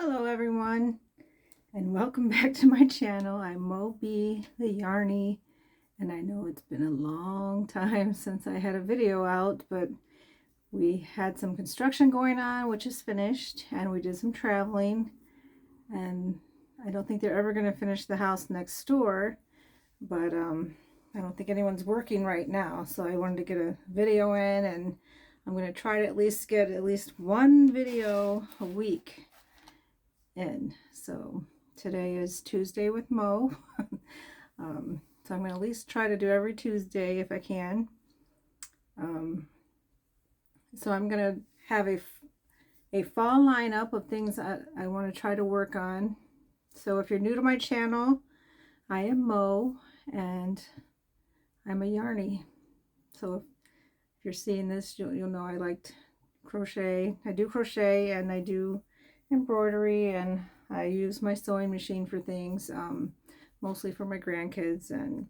Hello everyone, and welcome back to my channel. I'm Moby the Yarny, and I know it's been a long time since I had a video out, but we had some construction going on, which is finished, and we did some traveling, and I don't think they're ever going to finish the house next door, but I don't think anyone's working right now, so I wanted to get a video in, and I'm going to try to at least get at least one video a week in. So today is Tuesday with Mo. So I'm going to at least try to do every Tuesday if I can. So I'm going to have a fall lineup of things that I want to try to work on. So if you're new to my channel, I am Mo and I'm a yarny. So if you're seeing this, you'll know I liked crochet. I do crochet and I do embroidery, and I use my sewing machine for things, mostly for my grandkids, and I'm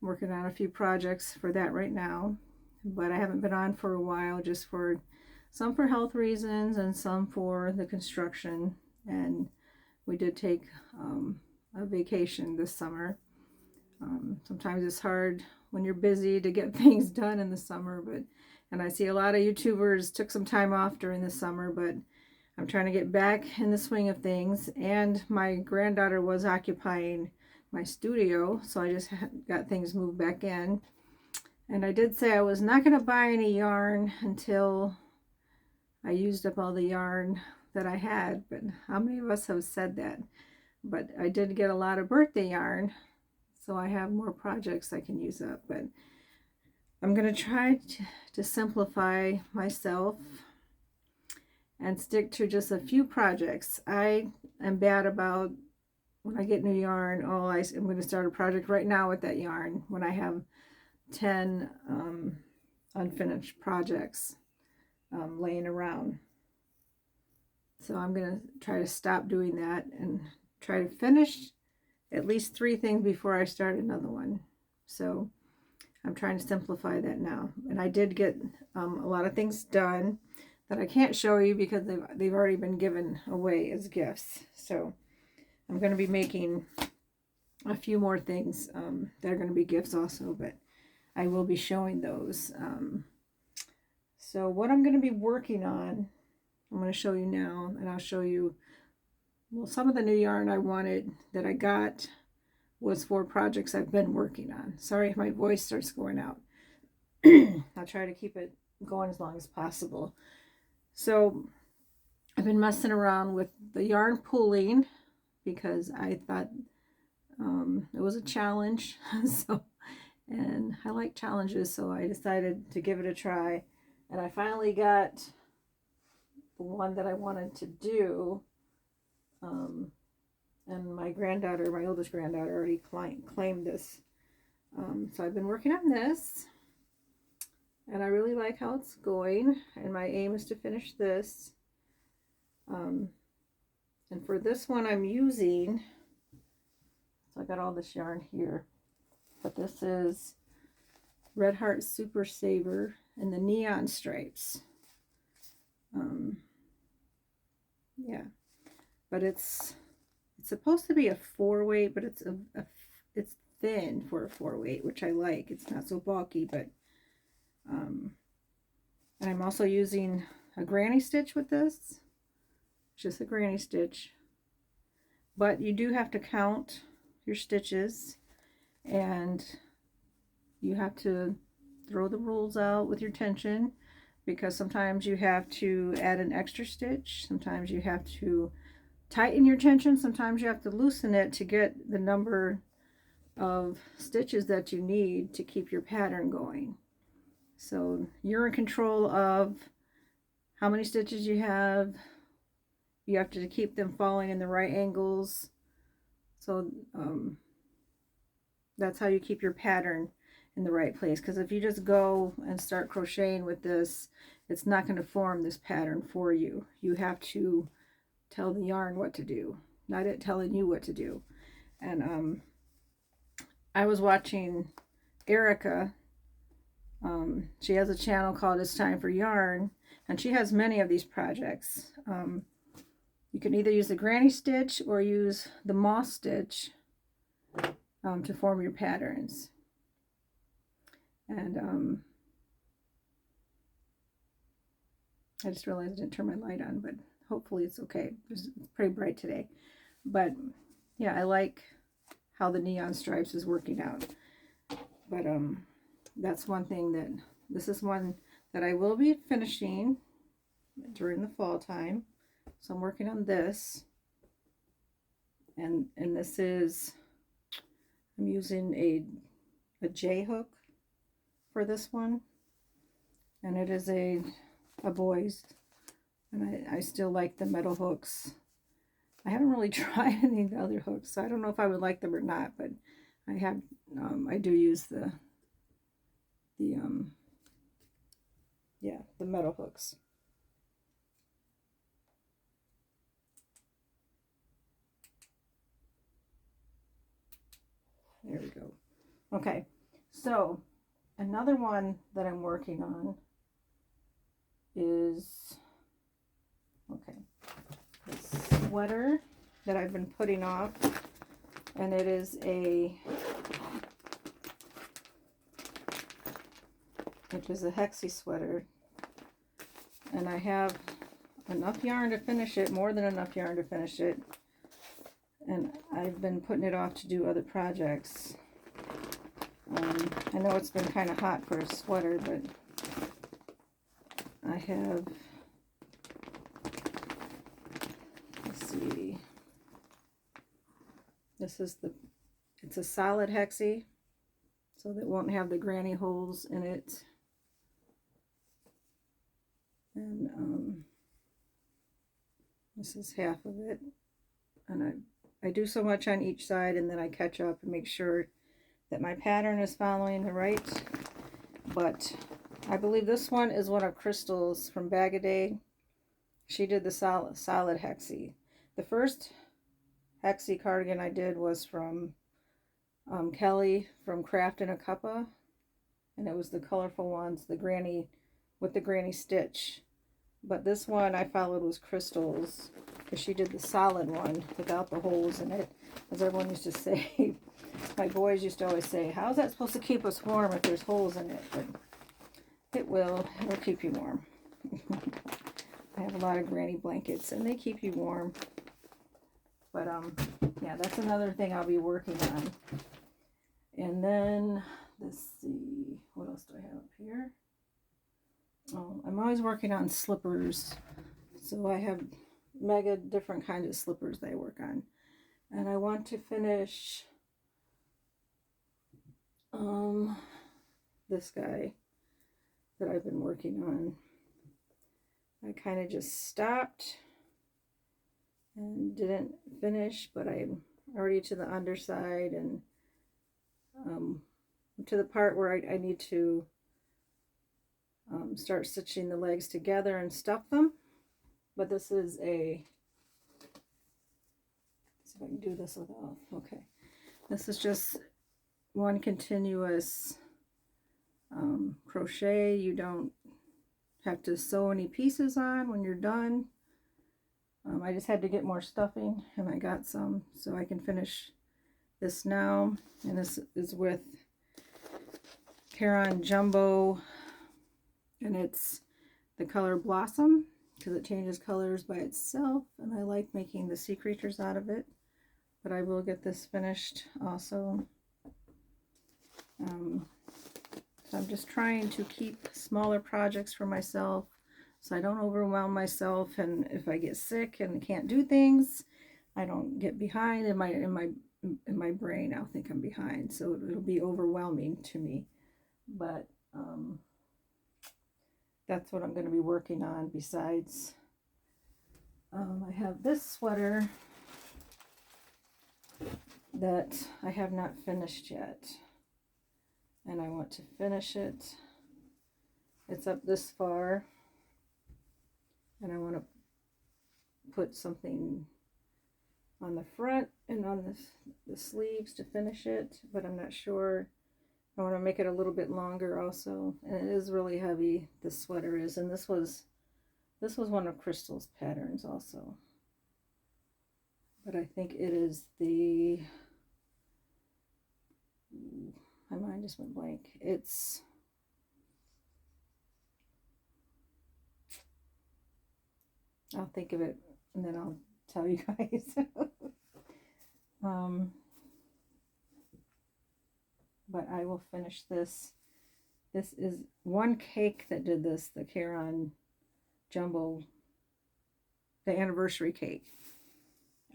working on a few projects for that right now, but I haven't been on for a while, just for some for health reasons and some for the construction. And we did take a vacation this summer. Sometimes it's hard when you're busy to get things done in the summer, and I see a lot of YouTubers took some time off during the summer, but I'm trying to get back in the swing of things, and my granddaughter was occupying my studio, so I just got things moved back in. And I did say I was not going to buy any yarn until I used up all the yarn that I had, but how many of us have said that? But I did get a lot of birthday yarn, so I have more projects I can use up, but I'm going to try to simplify myself and stick to just a few projects. I am bad about when I get new yarn, oh, I'm going to start a project right now with that yarn when I have 10 unfinished projects laying around. So I'm going to try to stop doing that and try to finish at least 3 things before I start another one. So I'm trying to simplify that now. And I did get a lot of things done that I can't show you because they've already been given away as gifts. So I'm going to be making a few more things that are going to be gifts also, but I will be showing those. So what I'm going to be working on, I'm going to show you now, and I'll show you, well, some of the new yarn I wanted that I got was for projects I've been working on. Sorry if my voice starts going out. I'll try to keep it going as long as possible. So I've been messing around with the yarn pooling because I thought it was a challenge. And I like challenges, so I decided to give it a try. And I finally got the one that I wanted to do. And my granddaughter, my oldest granddaughter, already claimed this. So I've been working on this. And I really like how it's going, and my aim is to finish this. And for this one I'm using, so I got all this yarn here, but this is Red Heart Super Saver in the neon stripes. Yeah, but it's supposed to be a 4-weight, but it's it's thin for a 4-weight, which I like. It's not so bulky, but and I'm also using a granny stitch with this, just a granny stitch, but you do have to count your stitches, and you have to throw the rules out with your tension, because sometimes you have to add an extra stitch, sometimes you have to tighten your tension, sometimes you have to loosen it to get the number of stitches that you need to keep your pattern going. So you're in control of how many stitches you have. You have to keep them falling in the right angles. So that's how you keep your pattern in the right place. Because if you just go and start crocheting with this, it's not going to form this pattern for you. You have to tell the yarn what to do, not it telling you what to do. And I was watching Erica. She has a channel called It's Time for Yarn, and she has many of these projects. You can either use the granny stitch or use the moss stitch to form your patterns. And I just realized I didn't turn my light on, but hopefully it's okay. It's pretty bright today. But yeah, I like how the neon stripes is working out. But that's one thing that, this is one that I will be finishing during the fall time. So I'm working on this. And this is, I'm using a J hook for this one. And it is a boy's. And I still like the metal hooks. I haven't really tried any of the other hooks, so I don't know if I would like them or not, but I have, I do use the metal hooks. There we go. Okay, so another one that I'm working on is, okay, this sweater that I've been putting off, and it is a hexy sweater, and I have enough yarn to finish it, more than enough yarn to finish it, and I've been putting it off to do other projects. I know it's been kind of hot for a sweater, but I have, let's see, this is it's a solid hexy, so that won't have the granny holes in it. And this is half of it, and I do so much on each side, and then I catch up and make sure that my pattern is following the right. But I believe this one is one of Crystal's from Bagoday. She did the solid hexy. The first hexy cardigan I did was from Kelly from Craftin' a Cuppa, and it was the colorful ones, the granny with the granny stitch. But this one I followed was Crystal's, because she did the solid one without the holes in it, as everyone used to say. My boys used to always say, how's that supposed to keep us warm if there's holes in it? But it'll keep you warm. I have a lot of granny blankets, and they keep you warm. But yeah, that's another thing I'll be working on. And then, let's see, what else do I have up here? Oh, I'm always working on slippers. So I have mega different kinds of slippers that I work on. And I want to finish this guy that I've been working on. I kind of just stopped and didn't finish, but I'm already to the underside and to the part where I need to start stitching the legs together and stuff them. But this is a, let's see if I can do this without, okay. This is just one continuous crochet. You don't have to sew any pieces on when you're done. I just had to get more stuffing, and I got some, so I can finish this now. And this is with Caron Jumbo, and it's the color Blossom, because it changes colors by itself, and I like making the sea creatures out of it. But I will get this finished also. So I'm just trying to keep smaller projects for myself, so I don't overwhelm myself, and if I get sick and can't do things, I don't get behind in my brain. I'll think I'm behind, so it'll be overwhelming to me. But that's what I'm going to be working on. Besides, I have this sweater that I have not finished yet, and I want to finish it. It's up this far, and I want to put something on the front and on the sleeves to finish it, but I'm not sure. I want to make it a little bit longer also, and it is really heavy, this sweater is, and this was one of Crystal's patterns also. but I think it is the, my mind just went blank. I'll think of it and then I'll tell you guys. But I will finish this. This is one cake that did this, the Caron Jumbo, the anniversary cake.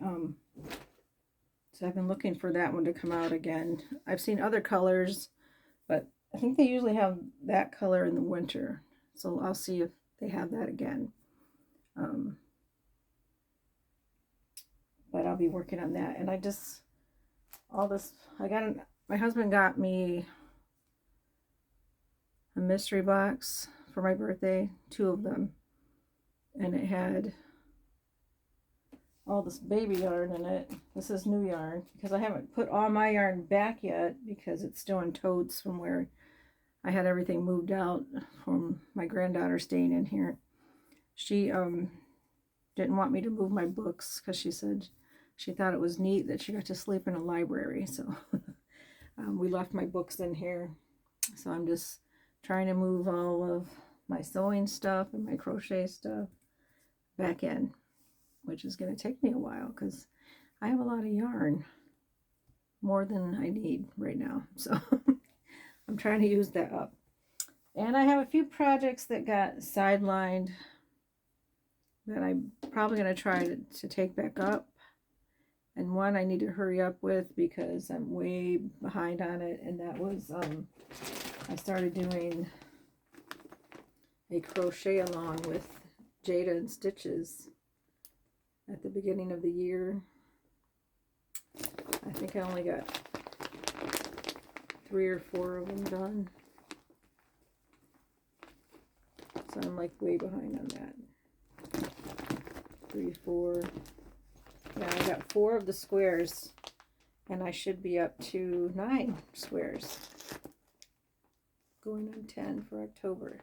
So I've been looking for that one to come out again. I've seen other colors, but I think they usually have that color in the winter. So I'll see if they have that again. But I'll be working on that. And my husband got me a mystery box for my birthday, 2 of them. And it had all this baby yarn in it. This is new yarn because I haven't put all my yarn back yet because it's still in totes from where I had everything moved out from my granddaughter staying in here. She didn't want me to move my books because she said she thought it was neat that she got to sleep in a library. So we left my books in here. So I'm just trying to move all of my sewing stuff and my crochet stuff back in, which is going to take me a while because I have a lot of yarn, more than I need right now. So I'm trying to use that up. And I have a few projects that got sidelined that I'm probably going to try to take back up. And one I need to hurry up with because I'm way behind on it. And that was, I started doing a crochet along with Jada and Stitches at the beginning of the year. I think I only got 3 or 4 of them done. So I'm like way behind on that. 3, 4. Now I got 4 of the squares and I should be up to 9 squares. Going on 10 for October.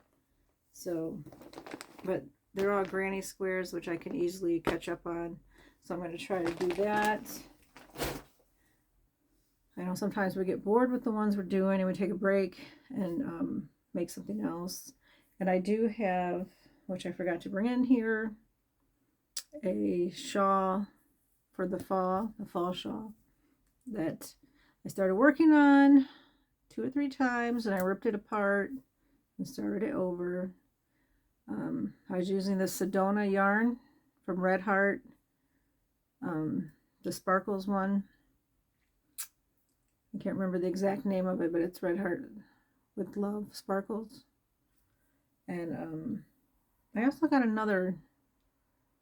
So, but they're all granny squares, which I can easily catch up on. So I'm going to try to do that. I know sometimes we get bored with the ones we're doing and we take a break and make something else. And I do have, which I forgot to bring in here, a shawl for the fall shawl that I started working on 2 or 3 times and I ripped it apart and started it over. I was using the Sedona yarn from Red Heart, the Sparkles one. I can't remember the exact name of it, but it's Red Heart with Love Sparkles. And I also got another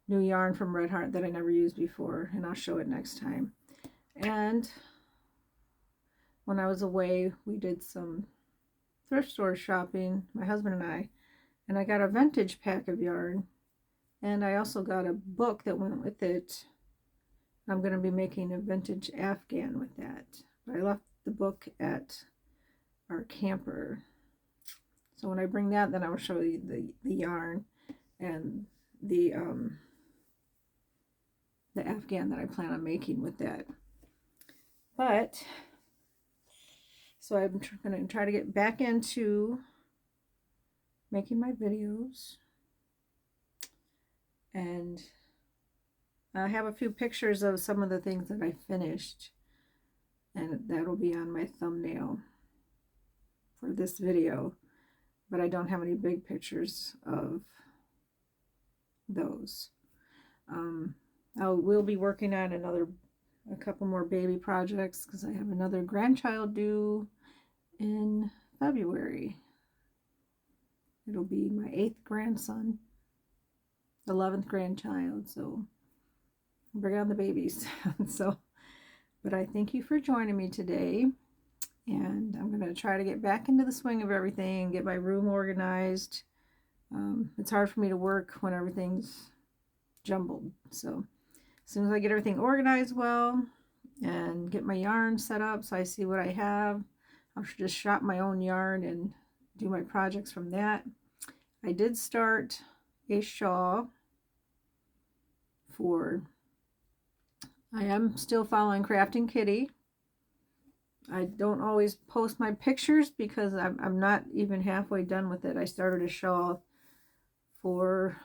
new yarn from Red Heart that I never used before, and I'll show it next time. And when I was away, we did some thrift store shopping, my husband and I got a vintage pack of yarn, and I also got a book that went with it. I'm going to be making a vintage Afghan with that. But I left the book at our camper. So when I bring that, then I will show you the yarn and the Afghan that I plan on making with that. But so I'm going to try to get back into making my videos, and I have a few pictures of some of the things that I finished, and that'll be on my thumbnail for this video, but I don't have any big pictures of those. I will be working on a couple more baby projects because I have another grandchild due in February. It'll be my 8th grandson, 11th grandchild, so bring on the babies. But I thank you for joining me today, and I'm going to try to get back into the swing of everything, get my room organized. It's hard for me to work when everything's jumbled, so as soon as I get everything organized well and get my yarn set up so I see what I have, I'll just shop my own yarn and do my projects from that. I did start a shawl for I am still following Crafting Kitty. I don't always post my pictures because I'm not even halfway done with it. I started a shawl for,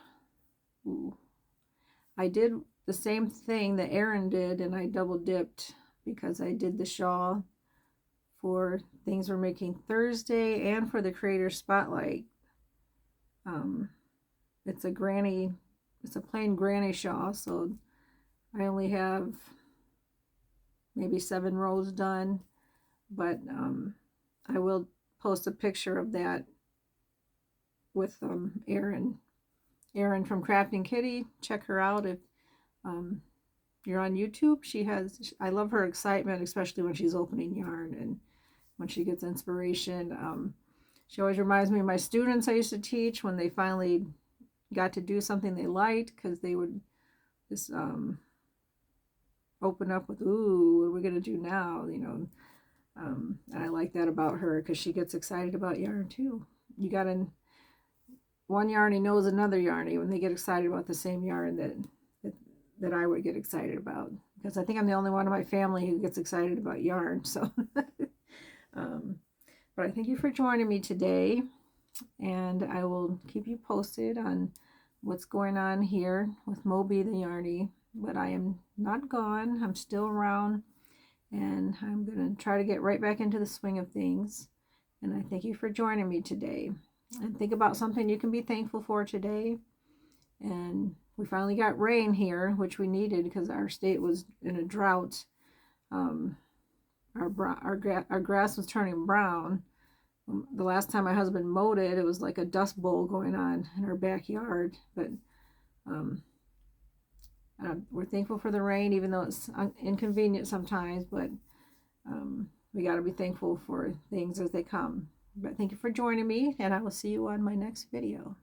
I did the same thing that Erin did, and I double dipped because I did the shawl for things we're making Thursday and for the Creator Spotlight. It's a plain granny shawl, so I only have maybe 7 rows done, but I will post a picture of that with Erin from Crafting Kitty. Check her out if you're on YouTube. I love her excitement, especially when she's opening yarn and when she gets inspiration. She always reminds me of my students I used to teach when they finally got to do something they liked, because they would just open up with, ooh, what are we going to do now? And I like that about her, because she gets excited about yarn too. You got one yarny knows another yarny when they get excited about the same yarn that I would get excited about, because I think I'm the only one in my family who gets excited about yarn. So but I thank you for joining me today, and I will keep you posted on what's going on here with Moby the Yarny. But I am not gone. I'm still around, and I'm going to try to get right back into the swing of things. And I thank you for joining me today. And think about something you can be thankful for today. And we finally got rain here, which we needed because our state was in a drought. Our grass was turning brown. The last time my husband mowed it, it was like a dust bowl going on in our backyard. But we're thankful for the rain, even though it's inconvenient sometimes. But we got to be thankful for things as they come. But thank you for joining me, and I will see you on my next video.